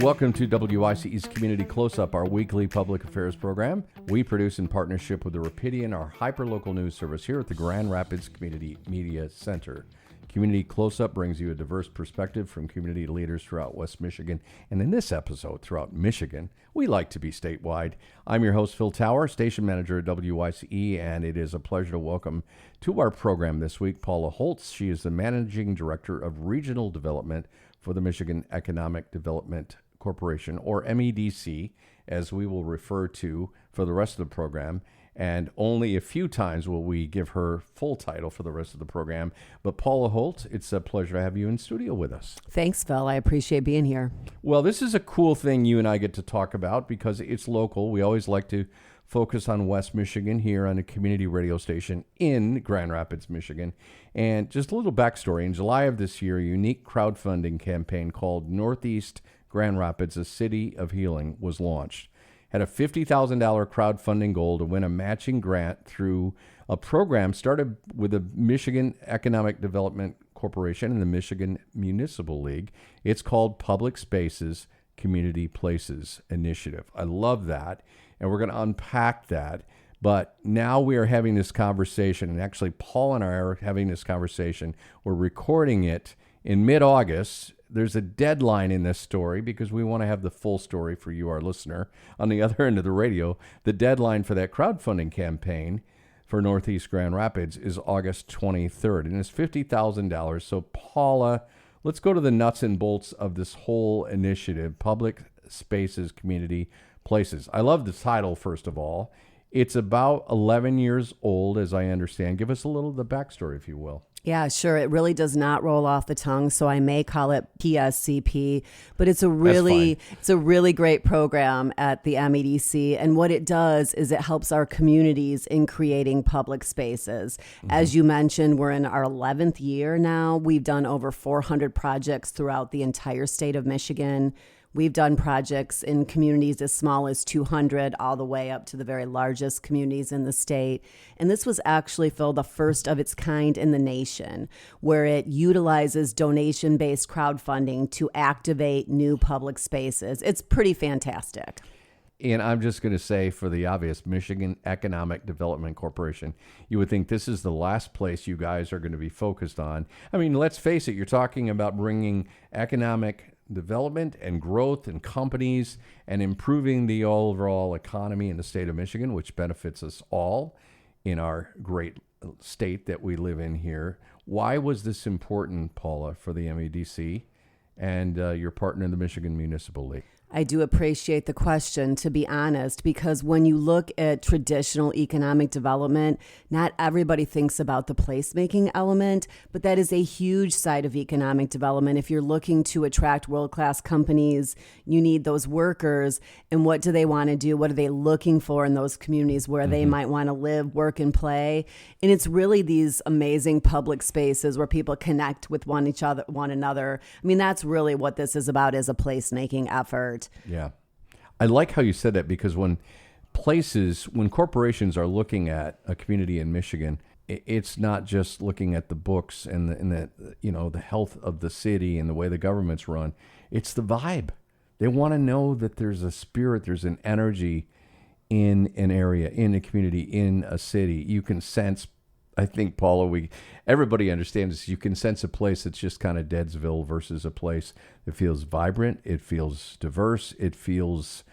welcome to WYCE's Community Close-Up, our weekly public affairs program. We produce in partnership with the Rapidian, our hyper-local news service here at the Grand Rapids Community Media Center. Community Close-Up brings you a diverse perspective from community leaders throughout West Michigan, and in this episode, throughout Michigan. We like to be statewide. I'm your host, Phil Tower, station manager at WYCE, and it is a pleasure to welcome to our program this week Paula Holtz. She is the Managing Director of Regional Development for the Michigan Economic Development Corporation, or MEDC, as we will refer to for the rest of the program. And only a few times will we give her full title for the rest of the program. But Paula Holtz, it's a pleasure to have you in studio with us. Thanks, Phil. I appreciate being here. Well, this is a cool thing you and I get to talk about because it's local. We always like to focus on West Michigan here on a community radio station in Grand Rapids, Michigan. And just a little backstory. In July of this year, a unique crowdfunding campaign called Northeast Grand Rapids, a City of Healing, was launched. Had a $50,000 crowdfunding goal to win a matching grant through a program started with the Michigan Economic Development Corporation and the Michigan Municipal League. It's called Public Spaces Community Places Initiative. I love that, and we're going to unpack that. But now we are having this conversation, and actually Paul and I are having this conversation. We're recording it in mid-August. There's a deadline in this story because we want to have the full story for you, our listener. On the other end of the radio, the deadline for that crowdfunding campaign for Northeast Grand Rapids is August 23rd, and it's $50,000. So, Paula, let's go to the nuts and bolts of this whole initiative, Public Spaces Community Places. I love the title, first of all. It's about 11 years old, as I understand. Give us a little of the backstory, if you will. Yeah, sure. It really does not roll off the tongue, so I may call it PSCP, but it's a really great program at the MEDC, and what it does is it helps our communities in creating public spaces. Mm-hmm. As you mentioned, we're in our 11th year now. We've done over 400 projects throughout the entire state of Michigan. We've done projects in communities as small as 200 all the way up to the very largest communities in the state. And this was actually, Phil, the first of its kind in the nation, where it utilizes donation-based crowdfunding to activate new public spaces. It's pretty fantastic. And I'm just going to say, for the obvious, Michigan Economic Development Corporation, you would think this is the last place you guys are going to be focused on. I mean, let's face it, you're talking about bringing economic development and growth and companies and improving the overall economy in the state of Michigan, which benefits us all in our great state that we live in here. Why was this important, Paula, for the MEDC and your partner in the Michigan Municipal League? I do appreciate the question, to be honest, because when you look at traditional economic development, not everybody thinks about the placemaking element, but that is a huge side of economic development. If you're looking to attract world-class companies, you need those workers. And what do they want to do? What are they looking for in those communities where they might want to live, work, and play? And it's really these amazing public spaces where people connect with one another. I mean, that's really what this is about, is a placemaking effort. Yeah. I like how you said that, because when corporations are looking at a community in Michigan, it's not just looking at the books and the health of the city and the way the government's run. It's the vibe. They want to know that there's a spirit, there's an energy in an area, in a community, in a city. You can sense, I think, Paula, everybody understands this. You can sense a place that's just kind of Deadsville versus a place that feels vibrant, it feels diverse, it feels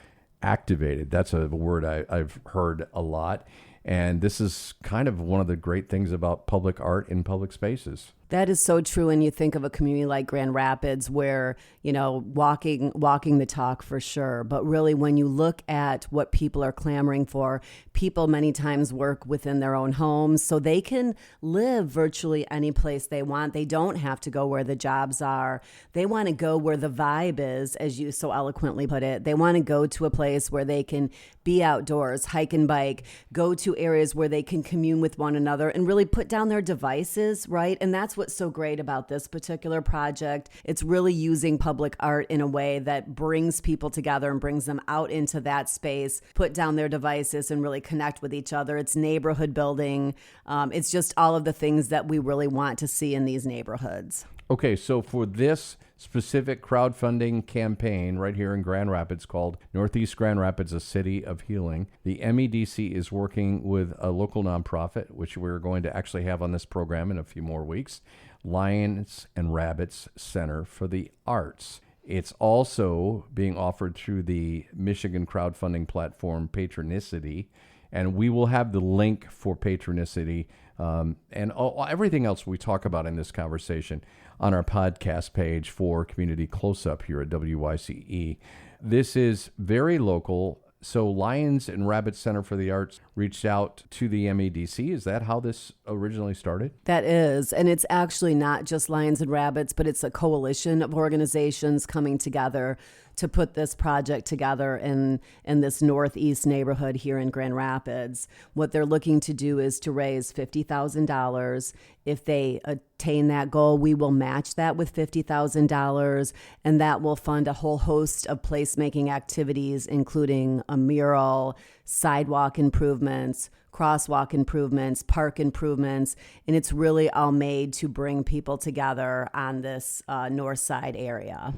activated. That's a word I've heard a lot. And this is kind of one of the great things about public art in public spaces. That is so true. And you think of a community like Grand Rapids where, walking the talk for sure. But really, when you look at what people are clamoring for, people many times work within their own homes so they can live virtually any place they want. They don't have to go where the jobs are. They want to go where the vibe is, as you so eloquently put it. They want to go to a place where they can be outdoors, hike and bike, go to areas where they can commune with one another and really put down their devices, right? And that's what's so great about this particular project. It's really using public art in a way that brings people together and brings them out into that space, put down their devices and really connect with each other. It's neighborhood building. It's just all of the things that we really want to see in these neighborhoods. Okay, so for this specific crowdfunding campaign right here in Grand Rapids called Northeast Grand Rapids, a City of Healing, the MEDC is working with a local nonprofit, which we're going to actually have on this program in a few more weeks, Lions and Rabbits Center for the Arts. It's also being offered through the Michigan crowdfunding platform Patronicity, and we will have the link for Patronicity and everything else we talk about in this conversation on our podcast page for Community Close-Up here at WYCE. This is very local. So Lions and Rabbit Center for the Arts reached out to the MEDC. Is that how this originally started? That is. And it's actually not just Lions and Rabbits, but it's a coalition of organizations coming together to put this project together in this northeast neighborhood here in Grand Rapids. What they're looking to do is to raise $50,000. If they attain that goal, we will match that with $50,000, and that will fund a whole host of placemaking activities, including a mural, sidewalk improvements, crosswalk improvements, park improvements, and it's really all made to bring people together on this north side area.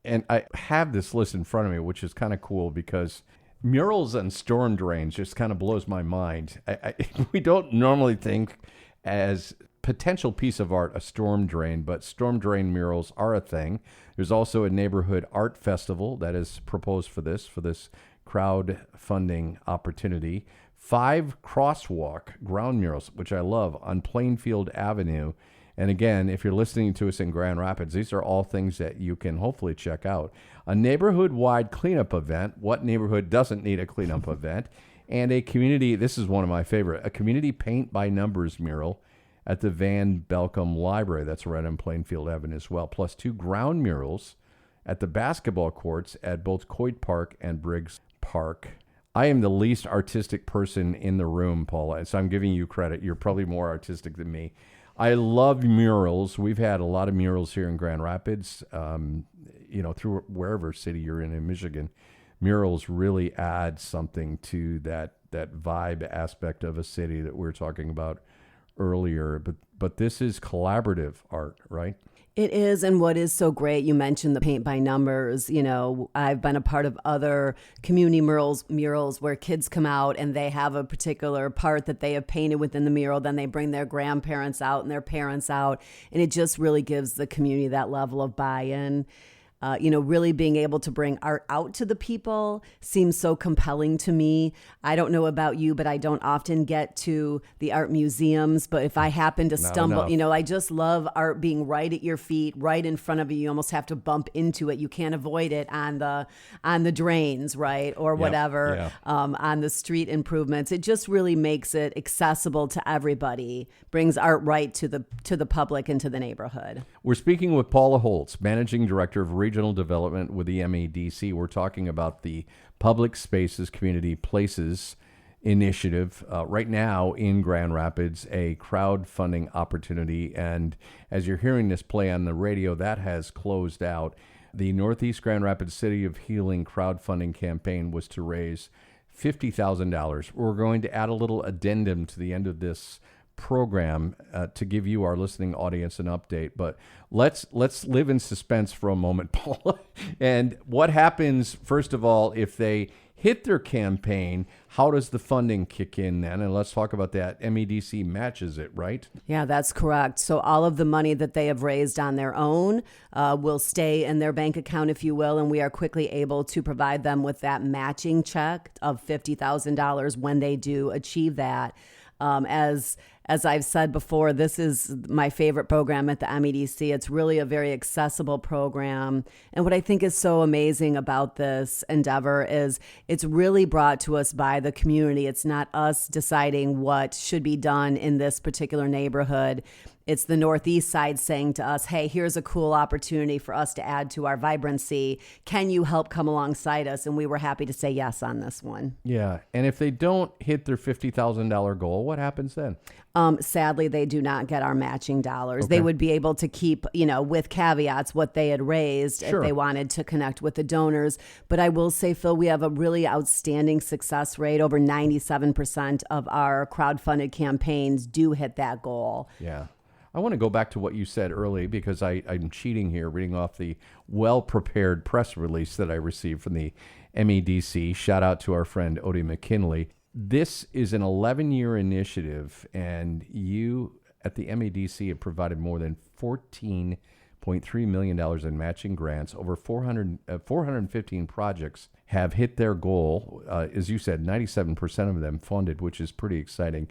And I have this list in front of me, which is kind of cool because murals and storm drains just kind of blows my mind. We don't normally think as potential piece of art a storm drain, but storm drain murals are a thing. There's also a neighborhood art festival that is proposed for this crowdfunding opportunity. 5 crosswalk ground murals, which I love, on Plainfield Avenue. And again, if you're listening to us in Grand Rapids, these are all things that you can hopefully check out. A neighborhood-wide cleanup event. What neighborhood doesn't need a cleanup event? And a community, this is one of my favorite, a community paint by numbers mural at the Van Belcom Library. That's right on Plainfield Avenue as well. Plus 2 ground murals at the basketball courts at both Coit Park and Briggs Park. I am the least artistic person in the room, Paula, so I'm giving you credit. You're probably more artistic than me. I love murals. We've had a lot of murals here in Grand Rapids, through wherever city you're in Michigan. Murals really add something to that vibe aspect of a city that we were talking about earlier. But this is collaborative art, right? It is, and what is so great, you mentioned the paint by numbers. I've been a part of other community murals where kids come out and they have a particular part that they have painted within the mural. Then they bring their grandparents out and their parents out, and it just really gives the community that level of buy-in. Really being able to bring art out to the people seems so compelling to me. I don't know about you, but I don't often get to the art museums. But if I happen to stumble, I just love art being right at your feet, right in front of you. You almost have to bump into it. You can't avoid it on the drains, right? Or whatever, on the street improvements. It just really makes it accessible to everybody, brings art right to the public and to the neighborhood. We're speaking with Paula Holtz, Managing Director of Regional Development with the MEDC. We're talking about the Public Spaces Community Places initiative right now in Grand Rapids, a crowdfunding opportunity. And as you're hearing this play on the radio, that has closed out. The Northeast Grand Rapids City of Healing crowdfunding campaign was to raise $50,000. We're going to add a little addendum to the end of this program to give you, our listening audience, an update. But let's live in suspense for a moment, Paula. And what happens, first of all, if they hit their campaign, how does the funding kick in then? And let's talk about that. MEDC matches it, right? Yeah, that's correct. So all of the money that they have raised on their own will stay in their bank account, if you will, and we are quickly able to provide them with that matching check of $50,000 when they do achieve that. As I've said before, this is my favorite program at the MEDC. It's really a very accessible program. And what I think is so amazing about this endeavor is it's really brought to us by the community. It's not us deciding what should be done in this particular neighborhood. It's the Northeast side saying to us, hey, here's a cool opportunity for us to add to our vibrancy. Can you help come alongside us? And we were happy to say yes on this one. Yeah. And if they don't hit their $50,000 goal, what happens then? Sadly, they do not get our matching dollars. Okay. They would be able to keep, with caveats, what they had raised if they wanted to connect with the donors. But I will say, Phil, we have a really outstanding success rate. Over 97% of our crowdfunded campaigns do hit that goal. Yeah. I want to go back to what you said early because I'm cheating here, reading off the well-prepared press release that I received from the MEDC. Shout out to our friend Odie McKinley. This is an 11-year initiative, and you at the MEDC have provided more than $14.3 million in matching grants. Over 415 projects have hit their goal. As you said, 97% of them funded, which is pretty exciting.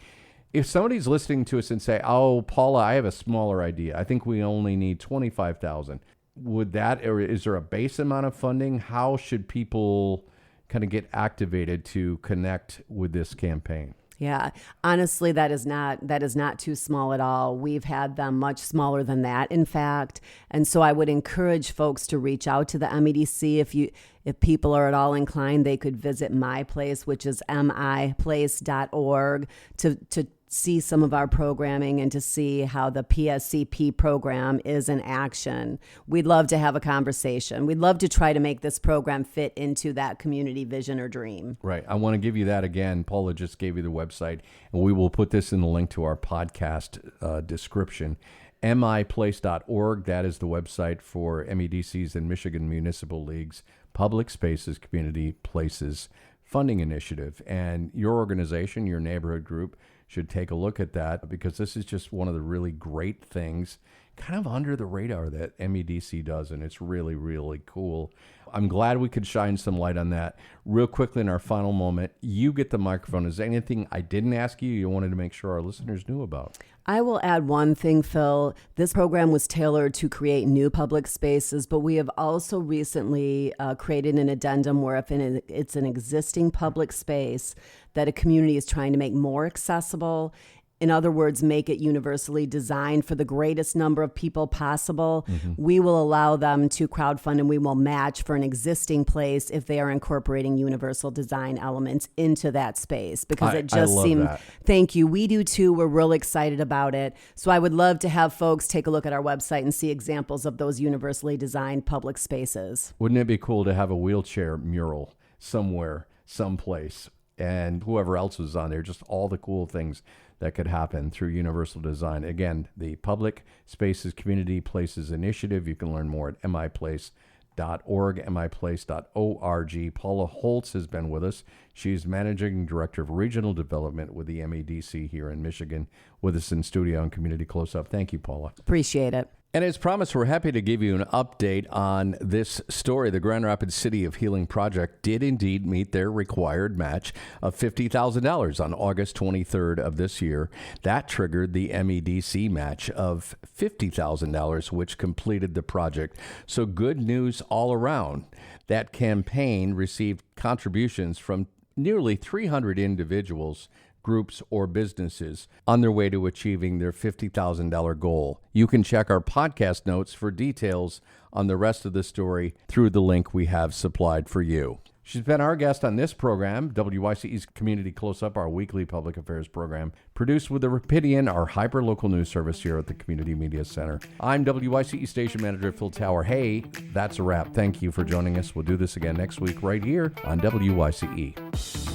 If somebody's listening to us and say, oh, Paula, I have a smaller idea. I think we only need $25,000. Would that, or is there a base amount of funding? How should people kind of get activated to connect with this campaign? Yeah, honestly, that is not too small at all. We've had them much smaller than that, in fact. And so I would encourage folks to reach out to the MEDC. If people are at all inclined, they could visit my place, which is miplace.org, to see some of our programming and to see how the PSCP program is in action. We'd love to have a conversation. We'd love to try to make this program fit into that community vision or dream. Right. I want to give you that again. Paula just gave you the website, and we will put this in the link to our podcast description. miplace.org. That is the website for MEDC's and Michigan Municipal League's Public Spaces, Community Places Funding Initiative. And your organization, your neighborhood group, should take a look at that because this is just one of the really great things kind of under the radar that MEDC does, and it's really, really cool. I'm glad we could shine some light on that. Real quickly in our final moment, you get the microphone. Is there anything I didn't ask you wanted to make sure our listeners knew about? I will add one thing, Phil. This program was tailored to create new public spaces, but we have also recently created an addendum where if it's an existing public space that a community is trying to make more accessible, in other words, make it universally designed for the greatest number of people possible, we will allow them to crowdfund and we will match for an existing place if they are incorporating universal design elements into that space. Because it just seemed, thank you, we do too. We're real excited about it. So I would love to have folks take a look at our website and see examples of those universally designed public spaces. Wouldn't it be cool to have a wheelchair mural somewhere, someplace, and whoever else was on there, just all the cool things that could happen through universal design. Again, the Public Spaces Community Places Initiative. You can learn more at miplace.org, miplace.org. Paula Holtz has been with us. She's Managing Director of Regional Development with the MEDC here in Michigan, with us in studio on Community Close-Up. Thank you, Paula. Appreciate it. And as promised, we're happy to give you an update on this story. The Grand Rapids City of Healing Project did indeed meet their required match of $50,000 on August 23rd of this year. That triggered the MEDC match of $50,000, which completed the project. So good news all around. That campaign received contributions from nearly 300 individuals, groups, or businesses on their way to achieving their $50,000 goal. You can check our podcast notes for details on the rest of the story through the link we have supplied for you. She's been our guest on this program, WYCE's Community Close-Up, our weekly public affairs program, produced with the Rapidian, our hyper-local news service here at the Community Media Center. I'm WYCE Station Manager Phil Tower. Hey, that's a wrap. Thank you for joining us. We'll do this again next week right here on WYCE.